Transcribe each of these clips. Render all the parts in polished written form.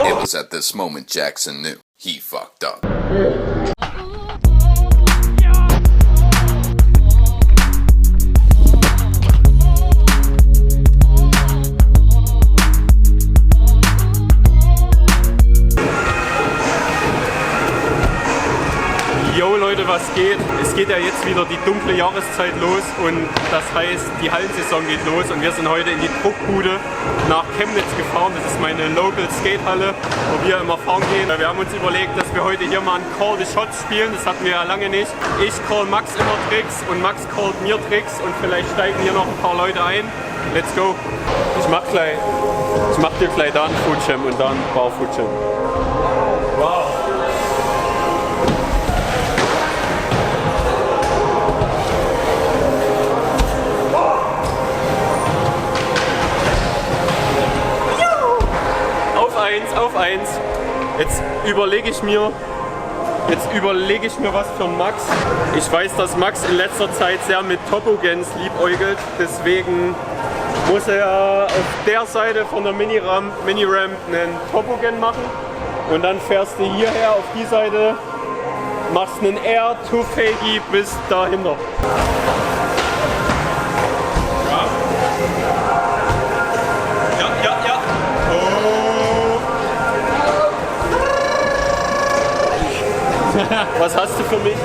It was at this moment Jackson knew he fucked up. Yo Leute, was geht? Es geht ja jetzt wieder die dunkle Jahreszeit los und das heißt, die Hallensaison geht los und wir sind heute in die Druckbude nach Chemnitz gefahren. Das ist meine Local Skatehalle, wo wir immer fahren gehen. Wir haben uns überlegt, dass wir heute hier mal einen Call the Shots spielen. Das hatten wir ja lange nicht. Ich call Max immer Tricks und Max callt mir Tricks und vielleicht steigen hier noch ein paar Leute ein. Let's go! Ich mach dir gleich da einen Foodjam und da einen Bar-Foodjam. Wow! Auf eins. Jetzt überlege ich mir was für Max. Ich weiß, dass Max in letzter Zeit sehr mit Toboggans liebäugelt. Deswegen muss er auf der Seite von der Mini-Ramp einen Toboggan machen. Und dann fährst du hierher auf die Seite, machst einen Air to Fakie bis dahinter. Was hast du für mich?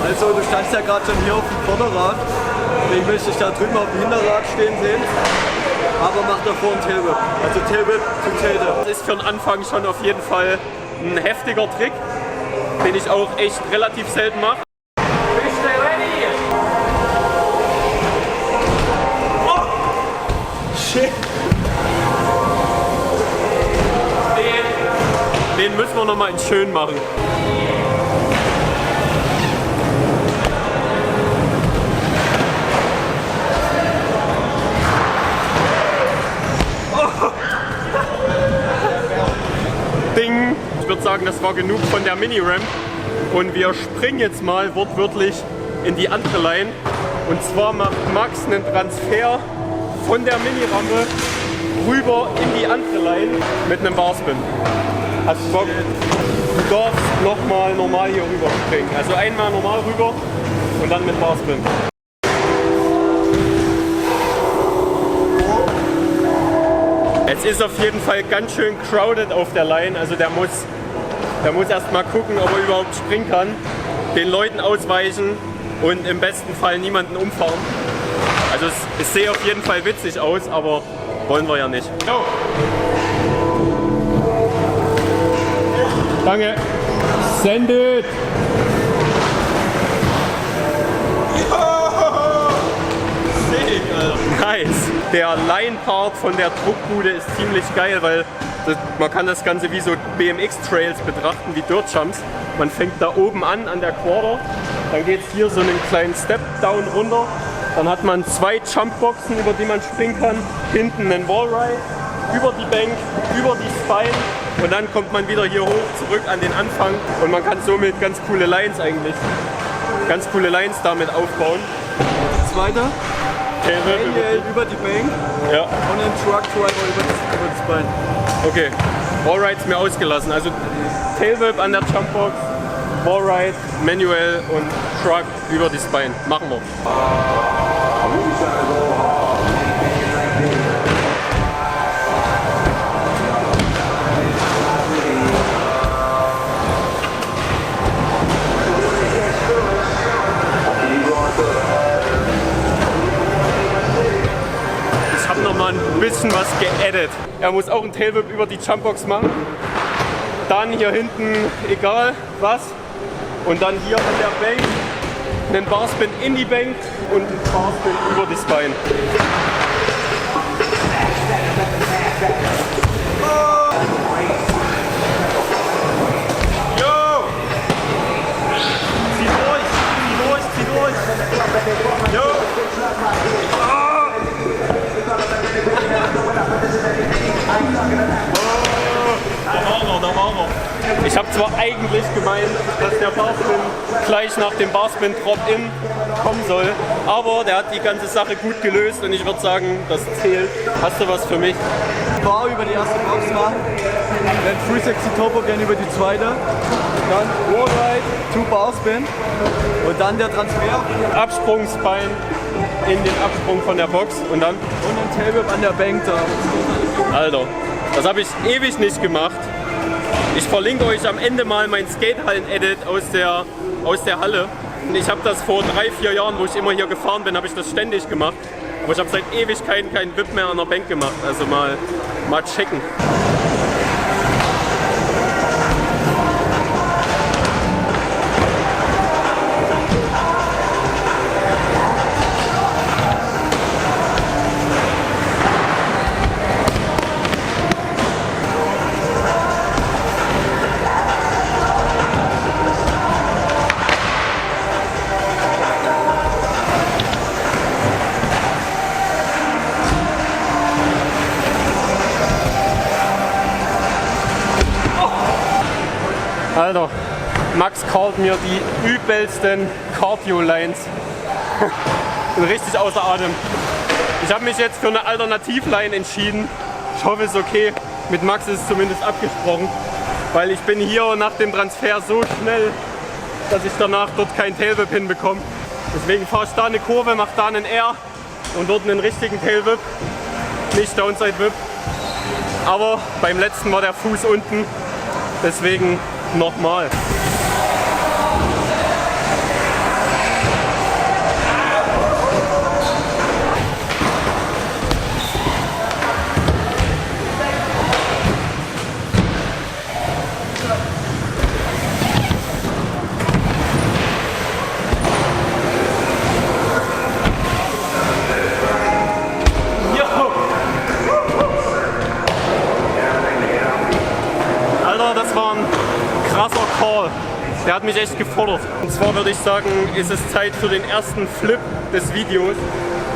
Also du standst ja gerade schon hier auf dem Vorderrad, deswegen möchte ich da drüben auf dem Hinterrad stehen sehen, aber mach davor einen Tailwhip, also Tailwhip to Tailwhip. Das ist für den Anfang schon auf jeden Fall ein heftiger Trick, den ich auch echt relativ selten mache. Oh! Shit! Den müssen wir noch mal in schön machen. Ding! Ich würde sagen, das war genug von der Mini-Ramp und wir springen jetzt mal wortwörtlich in die andere Line. Und zwar macht Max einen Transfer von der Mini-Rampe rüber in die andere Line mit einem Barspin. Hast du Bock? Du darfst nochmal normal hier rüber springen. Also einmal normal rüber und dann mit Barspin. Es ist auf jeden Fall ganz schön crowded auf der Line. Also der muss erst mal gucken, ob er überhaupt springen kann. Den Leuten ausweichen und im besten Fall niemanden umfahren. Also es sieht auf jeden Fall witzig aus, aber wollen wir ja nicht. Go. Danke. Send it. Nice. Der Line-Part von der Druckbude ist ziemlich geil, weil man kann das Ganze wie so BMX-Trails betrachten, wie Dirt-Jumps. Man fängt da oben an der Quarter, dann geht es hier so einen kleinen Step-Down runter. Dann hat man 2 Jumpboxen, über die man springen kann. Hinten einen Wallride, über die Bank, über die Spine. Und dann kommt man wieder hier hoch, zurück an den Anfang. Und man kann somit ganz coole Lines damit aufbauen. Zweiter. Tailwhip über die Bank, ja. Und den Truck Driver über das Bein. Okay, Wallride ist mir ausgelassen. Also Tailwhip an der Jumpbox, Wallride, manuell und Truck über die Spine. Machen wir. Ein bisschen was geedit. Er muss auch einen Tailwhip über die Jumpbox machen. Dann hier hinten, egal was. Und dann hier an der Bank einen Barspin in die Bank und einen Barspin über die Spine. Yo! Zieh durch! Yo! Da waren wir. habe zwar eigentlich gemeint, dass der Barspin gleich nach dem Barspin Drop-In kommen soll, aber der hat die ganze Sache gut gelöst und ich würde sagen, das zählt. Hast du was für mich? Bar über die erste Box machen, dann 360 Turbo gehen über die zweite, dann Wallride, 2 Barspin und dann der Transfer Absprungsbein in den Absprung von der Box und dann? und ein Tailwhip an der Bank da. Alter, das habe ich ewig nicht gemacht. Ich verlinke euch am Ende mal mein Skatehallen-Edit aus der Halle. Ich habe das vor 3-4 Jahren, wo ich immer hier gefahren bin, habe ich das ständig gemacht. Aber ich habe seit Ewigkeiten keinen Whip mehr an der Bank gemacht. Also mal checken. Alter, Max callt mir die übelsten Cardio-Lines. Bin richtig außer Atem. Ich habe mich jetzt für eine Alternativline entschieden. Ich hoffe, es ist okay. Mit Max ist es zumindest abgesprochen. Weil ich bin hier nach dem Transfer so schnell, dass ich danach dort keinen Tailwhip hinbekomme. Deswegen fahre ich da eine Kurve, mache da einen R und dort einen richtigen Tailwhip. Nicht Downside Whip. Aber beim letzten war der Fuß unten. Deswegen nochmal. Alter, das war ein krasser Call. Der hat mich echt gefordert. Und zwar würde ich sagen, ist es Zeit für den ersten Flip des Videos.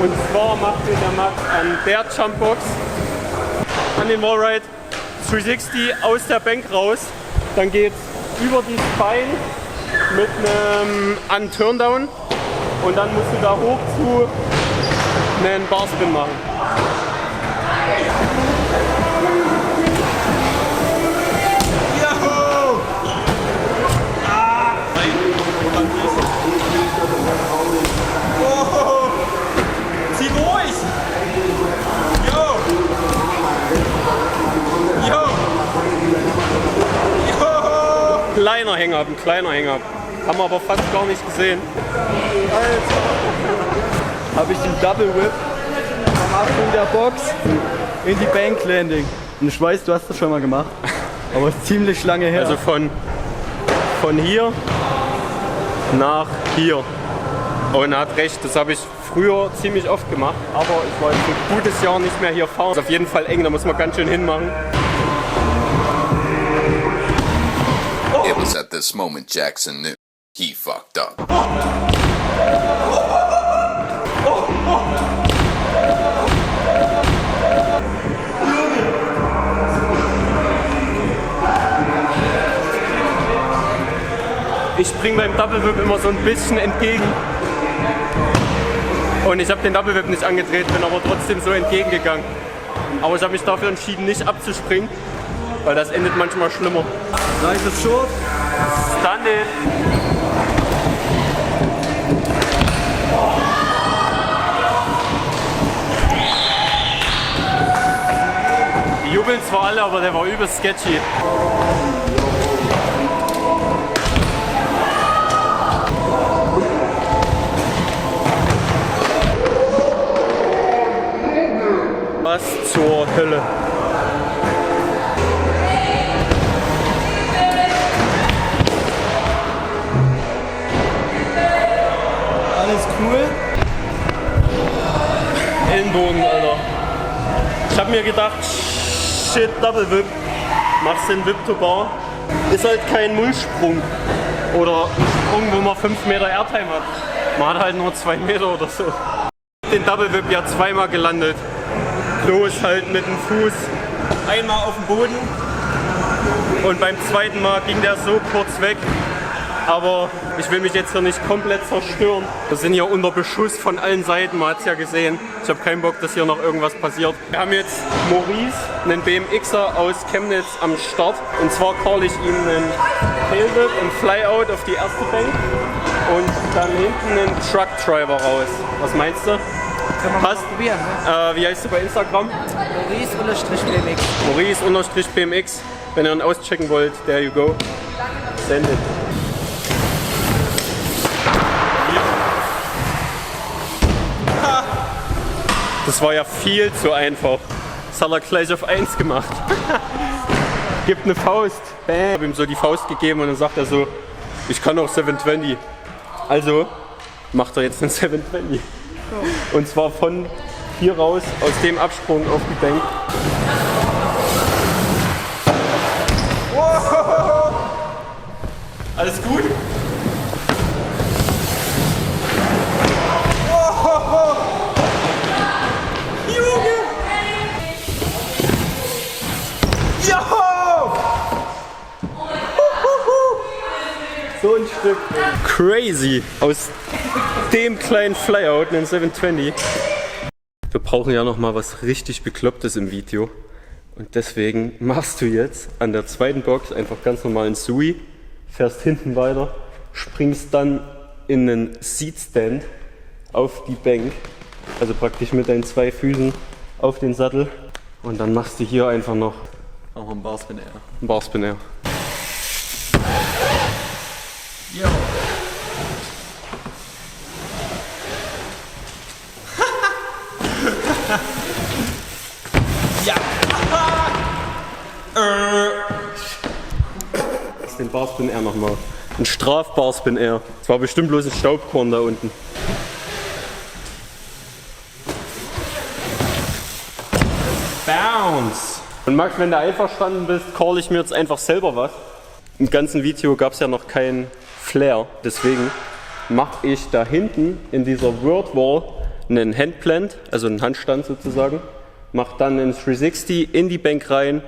Und zwar macht den der Max an der Jumpbox, an den Wallride 360 aus der Bank raus. Dann geht es über die Bein mit einem Turndown. Und dann musst du da hoch zu einen Barspin machen. Zieh durch! Jo! Jo! Jo! Kleiner Hang-Up, ein kleiner Hang-Up. Haben wir aber fast gar nicht gesehen. Alter! Habe ich den Double Whip am Absprung der Box in die Bank Landing. Und ich weiß, du hast das schon mal gemacht, aber es ist ziemlich lange her. Also von hier nach hier. Und er hat recht, das habe ich früher ziemlich oft gemacht, aber ich war jetzt ein gutes Jahr nicht mehr hier fahren. Das ist auf jeden Fall eng, da muss man ganz schön hinmachen. It was at this moment Jackson knew he fucked up. Ich springe beim Double Whip immer so ein bisschen entgegen. Und ich habe den Double Whip nicht angedreht, bin aber trotzdem so entgegengegangen. Aber ich habe mich dafür entschieden, nicht abzuspringen, weil das endet manchmal schlimmer. Nice is short. Stun it. Die jubeln zwar alle, aber der war übelst sketchy. Was zur Hölle? Alles cool. Ellenbogen, Alter. Ich habe mir gedacht, shit, Double Whip. Machst den Whip to Bar. Ist halt kein Mullsprung. Oder ein Sprung, wo man 5 Meter Airtime hat. Man hat halt nur 2 Meter oder so. Den Double Whip ja zweimal gelandet. Bloß halt mit dem Fuß einmal auf dem Boden Und beim zweiten Mal ging der so kurz weg. Aber ich will mich jetzt hier nicht komplett zerstören. Wir sind hier unter Beschuss von allen Seiten, man hat es ja gesehen. Ich habe keinen Bock, dass hier noch irgendwas passiert. Wir haben jetzt Maurice, einen BMXer aus Chemnitz am Start. Und zwar call ich ihm einen Tailwhip und Flyout auf die erste Bank. Und dann hinten einen Truck Driver raus. Was meinst du? Können wir mal probieren, ne? Wie heißt du bei Instagram? Maurice-BMX. Maurice-BMX. Wenn ihr ihn auschecken wollt, there you go. Send it. Das war ja viel zu einfach. Das hat er gleich auf 1 gemacht. Gibt eine Faust. Ich habe ihm so die Faust gegeben und dann sagt er so, ich kann auch 720. Also macht er jetzt einen 720. Und zwar von hier raus, aus dem Absprung auf die Bank. Wow. Alles gut? So ein Stück. Crazy. Aus dem kleinen Flyout, einen 720. Wir brauchen ja noch mal was richtig Beklopptes im Video. Und deswegen machst du jetzt an der zweiten Box einfach ganz normal einen Sui, fährst hinten weiter, springst dann in einen Seatstand auf die Bank. Also praktisch mit deinen 2 Füßen auf den Sattel. Und dann machst du hier einfach noch Auch ein Barspin Air. einen Barspin Air. Jo. Ja. Den Barspin Air nochmal. Ein Straf-Barspin Air. Es war bestimmt bloß ein Staubkorn da unten. Bounce! Und Max, wenn du einverstanden bist, call ich mir jetzt einfach selber was. Im ganzen Video gab es ja noch keinen Flare, deswegen mache ich da hinten in dieser Word Wall einen Handplant, also einen Handstand sozusagen, mache dann einen 360 in die Bank rein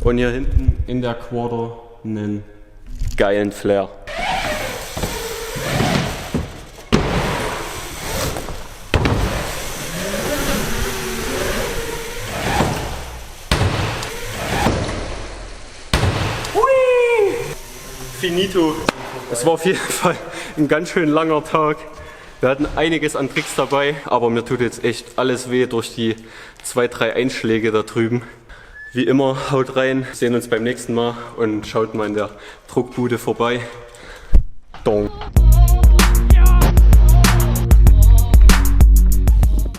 und hier hinten in der Quarter einen geilen Flare. Finito. Es war auf jeden Fall ein ganz schön langer Tag. Wir hatten einiges an Tricks dabei, aber mir tut jetzt echt alles weh durch die 2, 3 Einschläge da drüben. Wie immer, haut rein, sehen uns beim nächsten Mal und schaut mal in der Druckbude vorbei. Dong.